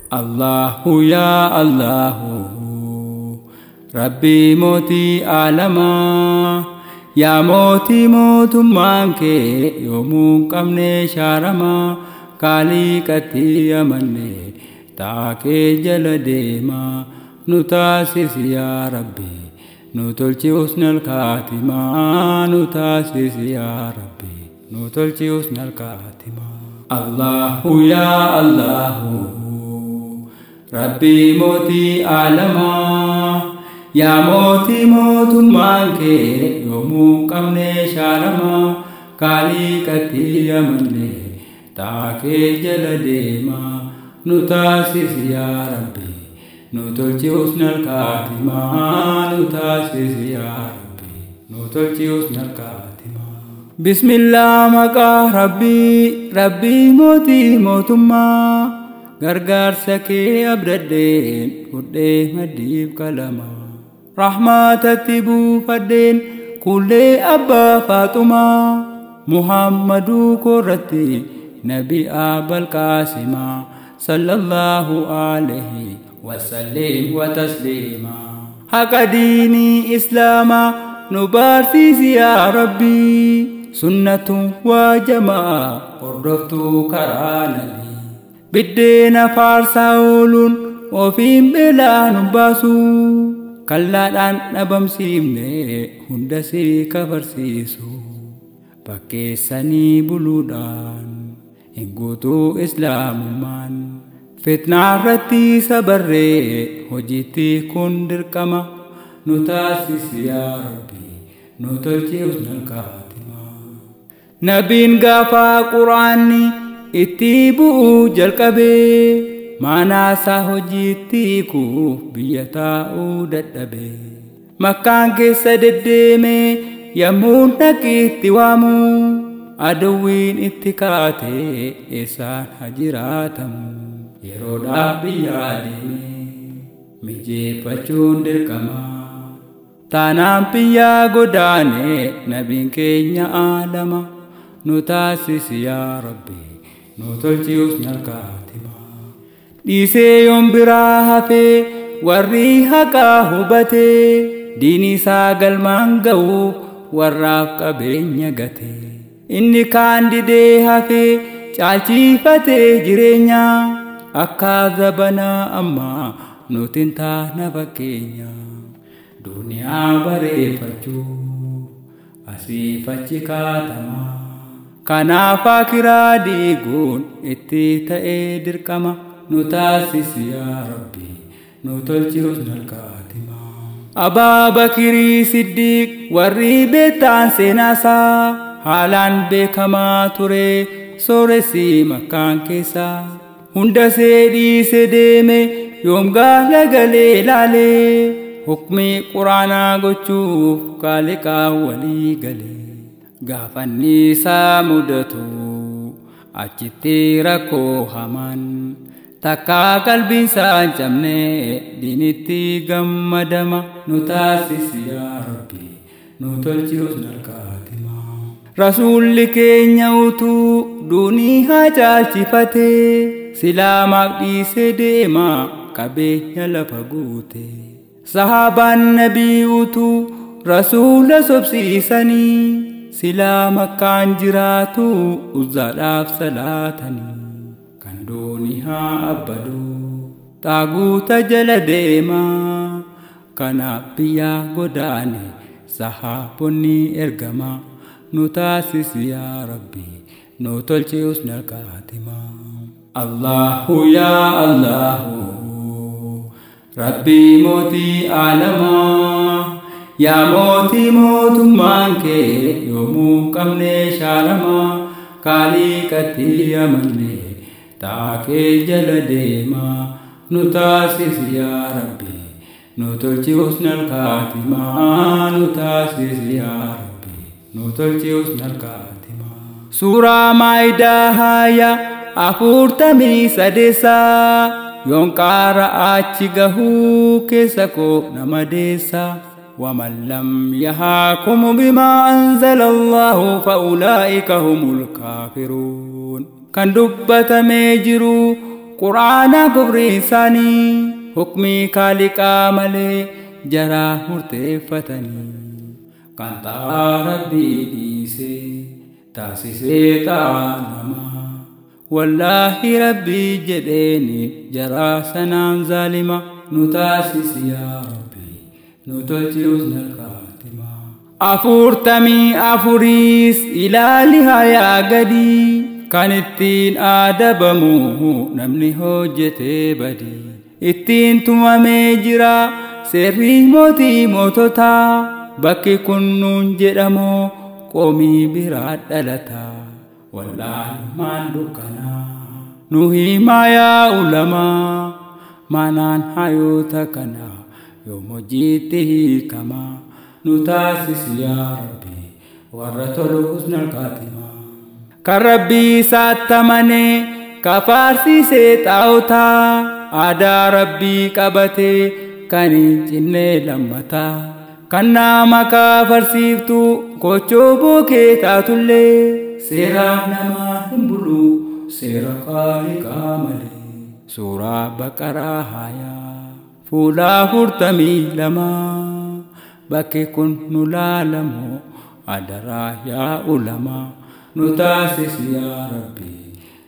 Allahu ya Allahu Rabbi moti alama ya moti motummaan kee yoomuu qabne shaarama kaalii qatti amanne taakee jala deema nu taasisi yaa Rabbi nu tolchi husnal kaatima nu taasisi yaa Rabbi nu tolchi husnal kaatima. Allahu ya Allahu Rabbi moti alama ya moti motummaan kee yoomuu qabne shaarama kaalii qatti amanne taakee jala deema nu taasisi yaa Rabbi nu tolchi husnal kaatima nu taasisi yaa Rabbi nu tolchi husnal kaatima. Bismillah maqaa Rabbi moti mootummaa gargaarsa kee abdaddeen fudhee maddiif qalama rahmatatti buufadheen kullee abbaa Faaxumaa Muhammaduu korratti nabi Abal Qaasima sallallahu alayhi wasallim wa taslima. Haqa diinii islaamaa nu barsiisi yaa Rabbi sunnatu waa jamaa hordoftuu karaa nabi biddeena faarsaa ooluun ofiin beelaa nu baasu kallaadhaan dhabamsiifne hunda si kafarsiisu bakkeessanii buluudhaan hin guutuu islaamummaan fitnaa irratti sabarree hojiitti kun dirqama nu taasisi yaa Rabbi nu tolchi husnal kaatima. Nabiin gaafaa quraanni itti bu'uu jalqabee maanaasaa hojiitti kuuf biyya taa'uu dadhabee makkaan keessa deddeemee yommuu dhaqiitti waamu aduwwiin itti kaatee eessaan hajiraatamu yeroodhaaf biyyaa deemee mijeeffachuun dirqama taanaan biyyaa godaanee nabiin keenya aalama nu taasisi yaa Rabbi nu tolchi husnal kaatima. Dhiisee yoon biraa hafee warri haqaa hubatee diinii isaa galmaan ga'uuf warraaf qabeenya gatee inni kaan didee hafee caalchiifatee jireenya akka zabanaa ammaa nutin taana fakkeenya duniyaa bareeffachuu asii fachi kaatama. Kanaaf akiraa diiguun itti ta'ee dirqama nu taasisi yaa Rabbi nu tolchi husnal kaatima. Abaa Bakirii Siddiiq warri beektaan seenaasaa haalaan beekamaa ture sooressi makkaan keessaa hunda dhiise deeme yoom gaala galee laalee hukmii quraanaa gochuuf kaaliqaa walii galee. Gaafanni isaa mudatu achitti rakkoo hamaan takkaa qalbiin isaa hin cabne diinitti gammadama nu taasisi yaa Rabbi nu tolchi husnal kaatima. Rasuulli keenya utuu duunii haa caalchifatee silaamaaf dhiisee deema qabeenya lafa guute sahaabaan nabii utuu rasuula sobsiisanii silaa makkaan jiraatu uzzaadhaaf salaatanii kan doonii haa abbadu taaguuta jala deema kanaaf biyyaa godaane sahaabonni ergama nu taasisi yaa Rabbi nu tolchi husnal kaatima. Allahu ya Allahu Rabbi moti alama ya moti motummaan kee yoomuu qabne shaarama kaalii qatti amanne taakee jala deema nu taasisi yaa Rabbi nu tolchi husnal kaatima nu taasisi yaa Rabbi nu tolchi husnal kaatima. Suuraa Maa'idaa haaya 43 yoon qaara achi gahuu keessa koo nama deessa. ومن لم يحكم بما أنزل الله فأولئك هم الكافرون. kan dubbatamee jiru quraana gubrii isaanii hukmii kaaliqaa malee jaraa murteeffatanii kan ta'aa rabbii dhiisee taasisee ta'aa namaa wallaahi rabbii jedheeni jaraa sanaan zaalima nu taasisi yaa rabbi nu tolchi husnal khaatima. Afurtamii afuriis ilaali hayaa gadii kan ittiin aadabamu namni hojjetee badii ittiin tumamee jira seerri mootii moototaa bakki kun nuun jedhamoo qoomii biraa dhalataa wallaahi maan dukkanaa nu himaa yaa ulamaa maanaan hayoota kanaa yoom hojiitti hiikamaa nu taasisi yaa rabbi warra tolu husnal khaatima. Kan rabbii isaatti amanee kafaarsiisee xaa'otaa aadaa rabbii qabatee kan hin cinnee lammataa kan nama kafarsiiftu kochoo bookee taatullee seeraaf namaa hin bulu seera qaaliqaa malee. Suuraa Baqaraa hayaa fuula 42 bakki kun nu laalamoo adaraa yaa ulamaa nu taasisi yaa rabbi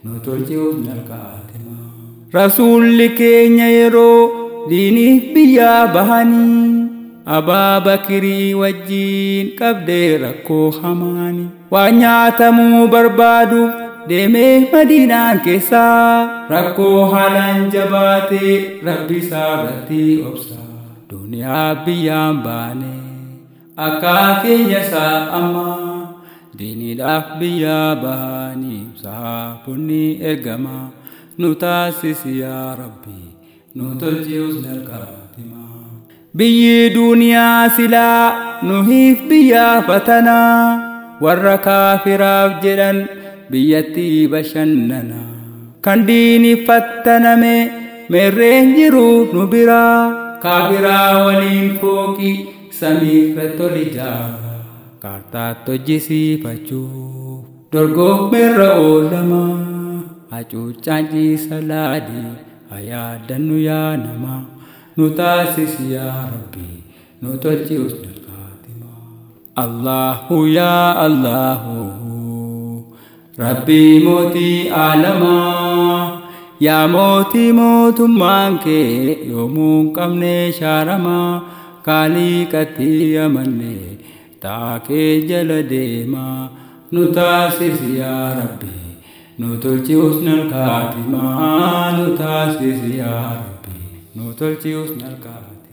nu tolchi husnal khaatima. Rasuulli keenya yeroo diiniif biyyaa bahanii Abaa Bakirii wajjiin qabdee rakkoo hamaani waan nyaatamuu barbaaduuf deemee Madiinaan keessaa rakkoo haalaan jabaatee rabbi isaa irratti obsa duniyaa biyyaan baane akka keenya isaa ammaa diiniidhaaf biyyaa bahanii sahaabonni ergama nu taasisi yaa rabbi nu tolchi husnal khaatima. Biyyi duniyaa silaa nuhiif biyyaa fatanaa warra kaafiraaf jedhan biyyatti bashannana kan diinifattaname meerreen jiru nu biraa kaafiraa waliin fooqii samiirratti ol ijaara kaartaatti hojjisiifachuuf dorgommeerra oolama hacuuccaan ciisa laadii hayaadannu yaa namaa nu taasisi yaa rabbi nu tolchi husnal khaatima. Allahu yaa Allahu rabbii mootii aalamaa yaa mootii mootummaan kee yoomuu hin qabne shaaramaa kaaliqatti amanne taakee jala deemaa nu taasisi yaa rabbi nu tolchi husnal khaatima nu taasisi yaa rabbi nu tolchi husnal khaatima.